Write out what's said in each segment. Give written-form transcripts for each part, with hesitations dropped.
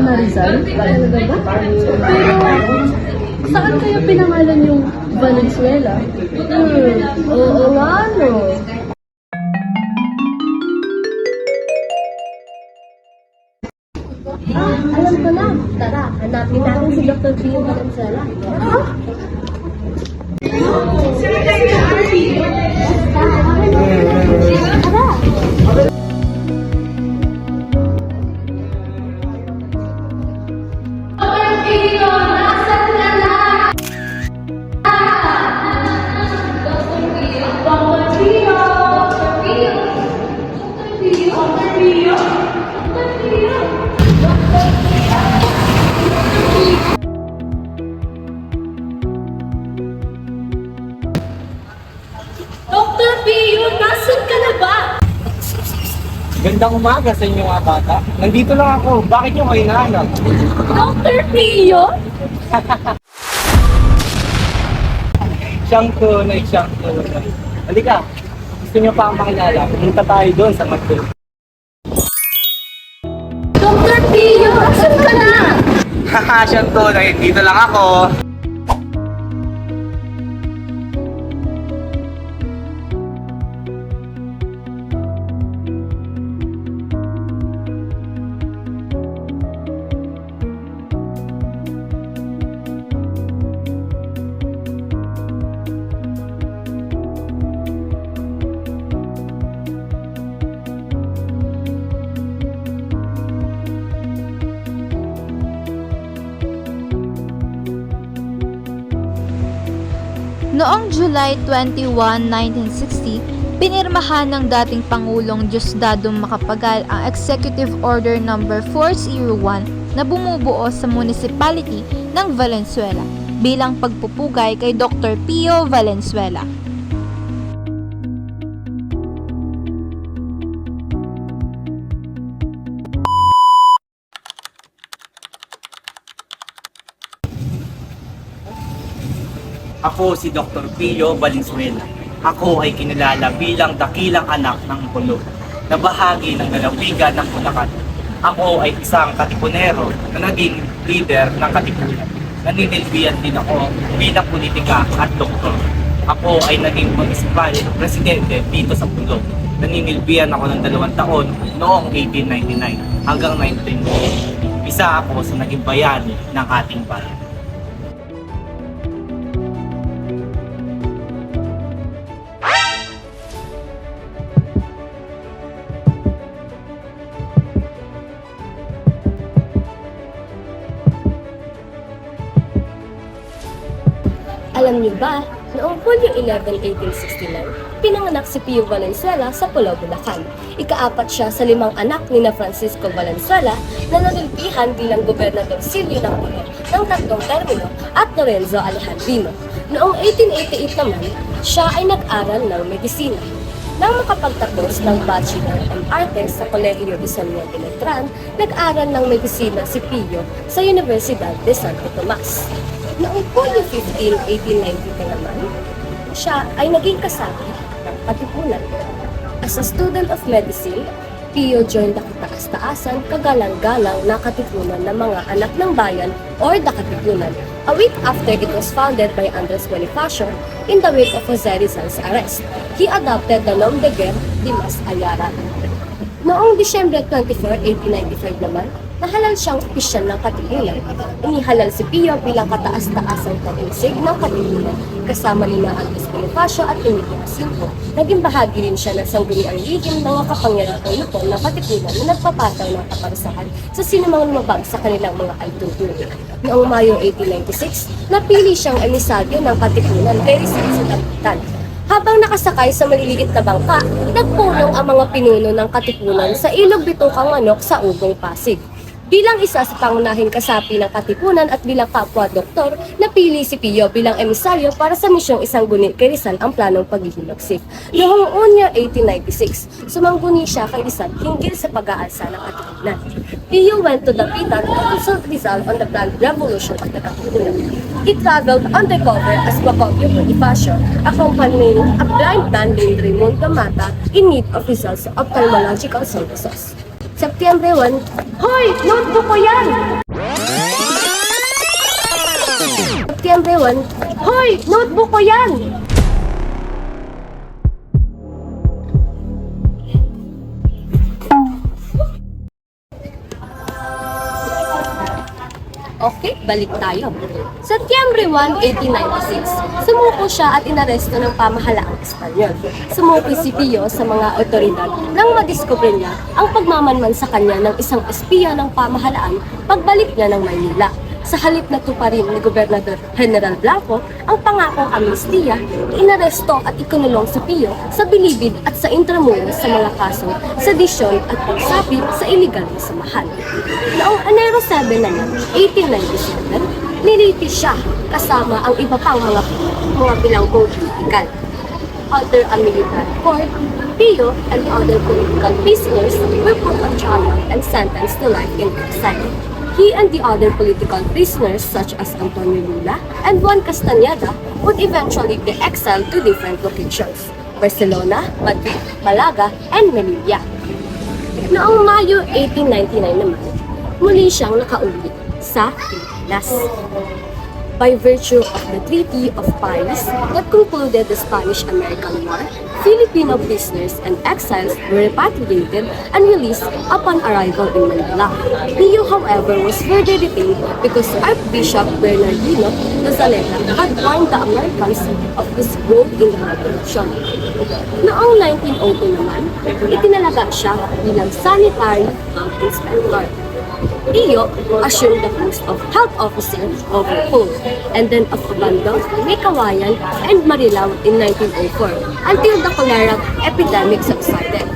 Tama, Rizal? Talaga ba? Pero, saan kaya pinangalan yung Valenzuela? Oo nga, no? Alam ko na. Tara, hanapin natin si Dr. Pio Valenzuela. Dr. Pio, nasan ka na ba? Gandang umaga sa inyo mga bata. Nandito lang ako. Bakit nyo kayo hinahanap? Dr. Pio? Siyang tunay, siyang tunay. Halika, gusto nyo pa ang makilala? Pumunta tayo doon sa McDo. Dr. Pio, nasan ka na? Haha, siyang tunay. Dito lang ako. Noong July 21, 1960, pinirmahan ng dating Pangulong Diosdado Macapagal ang Executive Order No. 401 na bumubuo sa municipality ng Valenzuela bilang pagpupugay kay Dr. Pio Valenzuela. Ako si Dr. Pio Valenzuela. Ako ay kinilala bilang dakilang anak ng Pulo na bahagi ng lalawigan ng Bulacan. Ako ay isang katipunero na naging leader ng katipunan. Naninilbihan din ako bilang politika at doktor. Ako ay naging municipal presidente dito sa Pulo. Naninilbihan ako ng 2 taon noong 1899 hanggang 1910. Isa ako sa naging bayani ng ating bayan. Alam niyo ba, noong Hulyo 11, 1869, pinanganak si Pio Valenzuela sa Pulau, Bulacan. Ika-4 siya sa 5 anak ni na Francisco Valenzuela na nanilbihan bilang gobernadorcilyo ng Pulau ng 3 termino at Lorenzo Alejandrino. Noong 1888 naman, siya ay nag-aral ng medisina. Nang makapagtapos ng Bachelor of Arts sa Colegio de San Juan de Letran, nag-aral ng medisina si Pio sa Universidad de Santo Tomas. Noong Hulyo 15, 1893 naman, siya ay naging kasama ng katipunan. As a student of medicine, Pio joined the kataas-taasan kagalang-galang na katipunan ng mga anak ng bayan or the Katipunan, a week after it was founded by Andres Bonifacio in the wake of Jose Rizal's arrest. He adopted the nom de guerre Dimas Ayala. Noong Disyembre 24, 1895 naman, nahalal siyang opisyal ng katipunan. Inihalal si Pio bilang kataas-taasang taginsig ng katipunan, kasama ni Andres Bonifacio at Emilio Jacinto. Naging bahagi rin siya ng sangguniang lihim ng kapangyarihang lupon ng katipunan na nagpapataw ng kaparusahan sa sinumang lumabag sa kanilang mga altuturin. Noong Mayo 1896, napili siyang emisaryo ng katipunan kay Rizal sa Dapitan. Habang nakasakay sa maliliit na bangka, nagpulong ang mga pinuno ng katipunan sa ilog Bitukang Manok sa Ugong Pasig. Bilang isa sa pangunahing kasapi ng katipunan at bilang kapwa-doktor, napili si Pio bilang emisaryo para sa misyong isangguni kay Rizal ang planong paghihilagsik. Noong Unyo 1896, sumangguni siya kay Rizal hinggil sa pag-aalsa ng katipunan. Pio went to Dapitan to consult Rizal on the planned revolution of the katipunan. He traveled undercover as Bacopio Bonifacio, accompanying a blind man named Raymond Gamata in need of Rizal's ophthalmological services. September 1, Hoy! Notebook ko yan! Setyembre 1, Hoy! Notebook ko yan! Okay, balik tayo. Setyembre 1, 1896, sumuko siya at inaresto ng pamahalaang Espanyol. Sumuko si Pio sa mga otoridad nang madiskubre niya ang pagmamanman sa kanya ng isang espiya ng pamahalaan pagbalik niya ng Maynila. Sa halip na tuparin ni Gobernador General Blanco ang pangakong amnestiya, inaresto at ikinulong si Pio sa bilibid at sa intramuros sa mga kasong sedisyon at pagsapit sa iligal na samahan. Noong Enero 7 naman, 1897, nilitis siya kasama ang iba pang mga bilanggong politikal. Under a military court, Pio and other political prisoners were put on trial and sentenced to life in exile. He and the other political prisoners such as Antonio Lula and Juan Castañeda would eventually be exiled to different locations: Barcelona, Madrid, Malaga, and Melilla. Noong Mayo 1899 naman, muli siyang nakauwi sa Pilipinas. By virtue of the Treaty of Paris that concluded the Spanish-American War, Filipino prisoners and exiles were repatriated and released upon arrival in Manila. Pio, however, was further detained because Archbishop Bernardino Lozaleta had warned the Americans of his role in the revolution. Noong 1902 naman, itinalaga siya bilang sanitary inspector. Pio assumed the post of health officer of Hong and then of Obando, Mekawayan, and Marilao in 1904 until the cholera epidemic subsided.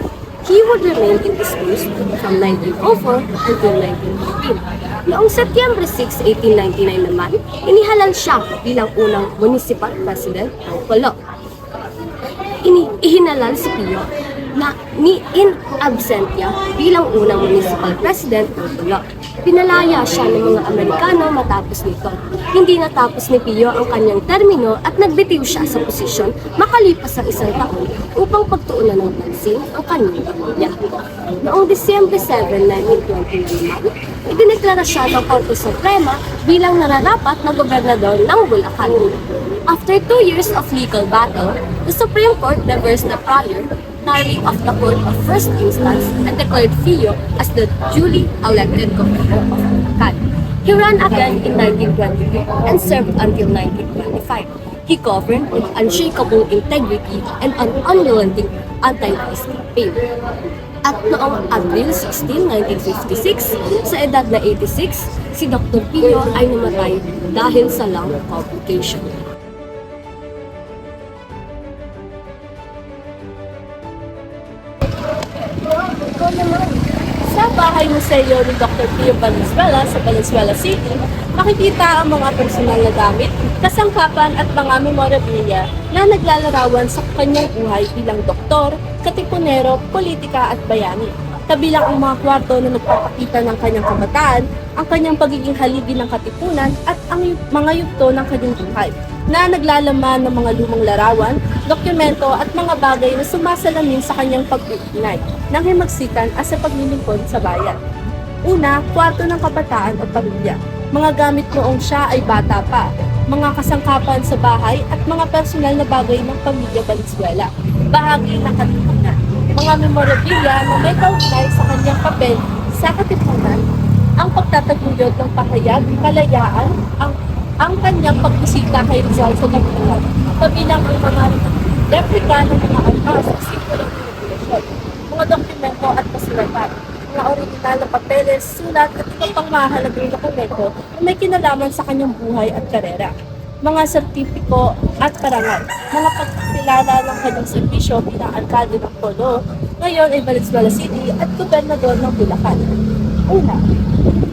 He would remain in this post from 1904 until 1915. Noong Setyembre 6, 1899 naman, inihalal siya bilang unang municipal president ng Polo. Ihinalal si Pio na ni in absentia bilang unang municipal president ng Polo. Pinalaya siya ng mga Amerikano matapos nito. Hindi natapos ni Pio ang kanyang termino at nagbitiw siya sa posisyon makalipas ang isang taon upang pagtuunan ng pansin ang kanyang pamilya. Noong Disyembre 7, 1921, idineklara siya ng Korte Suprema bilang nararapat na gobernador ng Bulacan. After 2 years of legal battle, the Supreme Court reversed the prior ruling of the Court of First Instance and declared Pio as the duly elected governor of Bulacan. He ran again in 1922 and served until 1925. He governed with unshakable integrity and an unrelenting anti-vice campaign. At noong Abril 16, 1956, sa edad na 86, si Dr. Pio ay namatay dahil sa lung complication. Sa bahay museo ni Dr. Pio Valenzuela sa Valenzuela City, makikita ang mga personal na gamit, kasangkapan at mga memorabilia na naglalarawan sa kanyang buhay bilang doktor, katipunero, politika at bayani. Kabilang ang mga kwarto na nagpapakita ng kanyang kabataan, ang kanyang pagiging haligi ng katipunan at ang mga yugto ng kanyang buhay na naglalaman ng mga lumang larawan, dokumento at mga bagay na sumasalamin sa kanyang pag-uunay ng himagsikan at sa paglilingkod sa bayan. Una, kwarto ng kabataan o pamilya. Mga gamit noong siya ay bata pa, mga kasangkapan sa bahay at mga personal na bagay ng pamilya Valenzuela, bahagi ng katipunan. Mga memorabilia na may kaugnay sa kanyang papel sa katipunan, ang pagtataguyod ng pahayag, kalayaan, ang kanyang pagbisita kay Rizal sa Kapitan, kabilang ang mga replika ng mga armas at simbolo ng revolusyon, mga dokumento at kasulatan, mga original na papeles, sulat at iba pang mahalagang dokumento na may kinalaman sa kanyang buhay at karera, mga sertipiko at parangal, mga pagkakilala ng kanyang serbisyo bilang alkalde ng Polo, ngayon ay Valenzuela City at gobernador ng Bulacan. Una,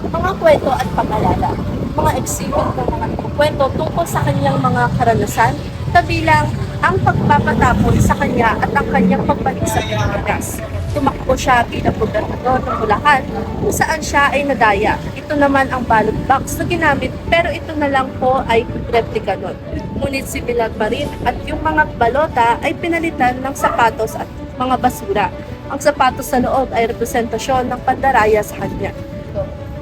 mga kwento at pag-alala, mga exhibit ng mga kwento tungkol sa kanyang mga karanasan, kabilang ang pagpapatapon sa kanya at ang kanyang pagbalik sa Pilipinas. Tumakbo siya bilang gobernador ng Bulacan kung saan siya ay nadaya. Ito naman ang ballot box na ginamit pero ito na lang po ay replika nun. Ngunit sibilan pa rin at yung mga balota ay pinalitan ng sapatos at mga basura. Ang sapatos sa loob ay representasyon ng pandaraya sa kanya.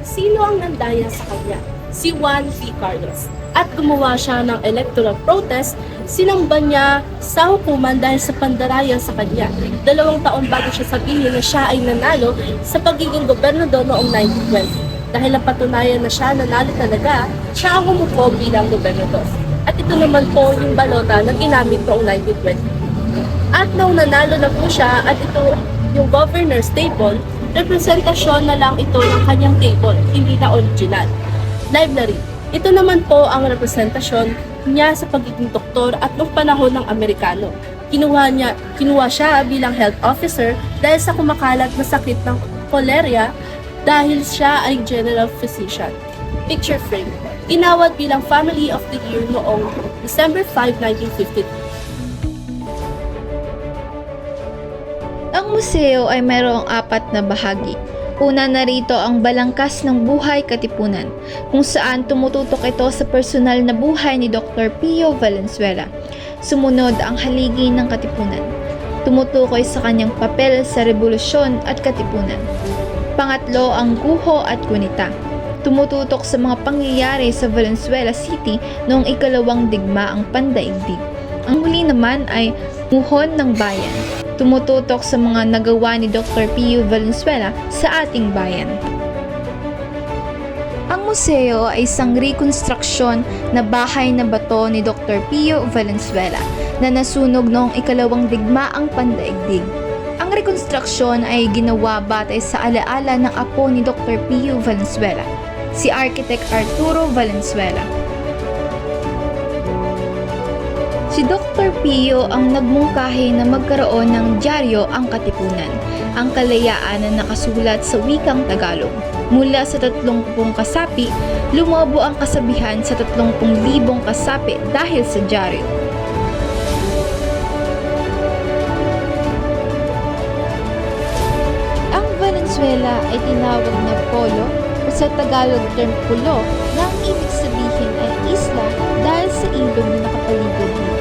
Sino ang nandaya sa kanya? Si Juan P. Carlos. at gumawa siya ng electoral protest, sinamba niya sa hukuman dahil sa pandaraya sa kanya. 2 taon bago siya sabihin na siya ay nanalo sa pagiging gobernador noong 1920. Dahil napatunayan na siya nanalo talaga, siya ang umupo bilang gobernador. At ito naman po yung balota na ginamit noong 1920. At nung nanalo na po siya at ito yung governor's table, representasyon na lang ito ng kanyang table, hindi na original. Library. Ito naman po ang representasyon niya sa pagiging doktor at nung panahon ng Amerikano. Kinuha siya bilang health officer dahil sa kumakalat na sakit ng cholera dahil siya ay general physician. Picture frame. Inaward bilang Family of the Year noong December 5, 1952. Ang museo ay mayroong 4 na bahagi. Una narito ang Balangkas ng Buhay Katipunan, kung saan tumututok ito sa personal na buhay ni Dr. Pio Valenzuela. Sumunod ang Haligi ng Katipunan. Tumutukoy sa kanyang papel sa Rebolusyon at Katipunan. Pangatlo ang Guho at Gunita. Tumututok sa mga pangyayari sa Valenzuela City noong ikalawang digmaang pandaigdig. Ang huli naman ay Muhon ng Bayan. Tumututok sa mga nagawa ni Dr. Pio Valenzuela sa ating bayan. Ang museo ay isang rekonstruksyon na bahay na bato ni Dr. Pio Valenzuela na nasunog noong ikalawang digmaang pandaigdig. Ang rekonstruksyon ay ginawa batay sa alaala ng apo ni Dr. Pio Valenzuela, si Architect Arturo Valenzuela. Si Dr. Pio ang nagmungkahi na magkaroon ng dyaryo ang Katipunan, ang kalayaan na nakasulat sa wikang Tagalog. Mula sa 30 kasapi, lumobo ang kasabihan sa 30,000 kasapi dahil sa dyaryo. Ang Valenzuela ay tinawag na polo o sa Tagalog term pulo na ang ibig sabihin ay isla dahil sa ilog na nakapaligid nito.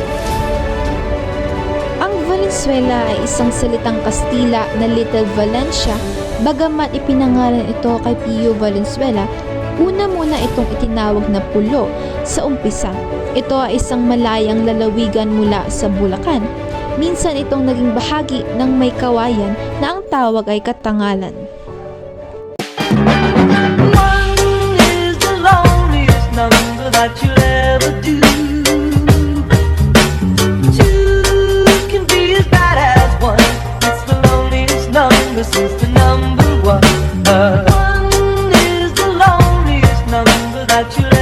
Ang Valenzuela ay isang salitang Kastila na Little Valencia, bagamat ipinangalan ito kay Pio Valenzuela, una muna itong itinawag na pulo sa umpisa. Ito ay isang malayang lalawigan mula sa Bulacan. Minsan itong naging bahagi ng may kawayan na ang tawag ay Katangalan. One is the loneliest number that you'll ever do. Two can be as bad as one. It's the loneliest number since the number one. One is the loneliest number that you'll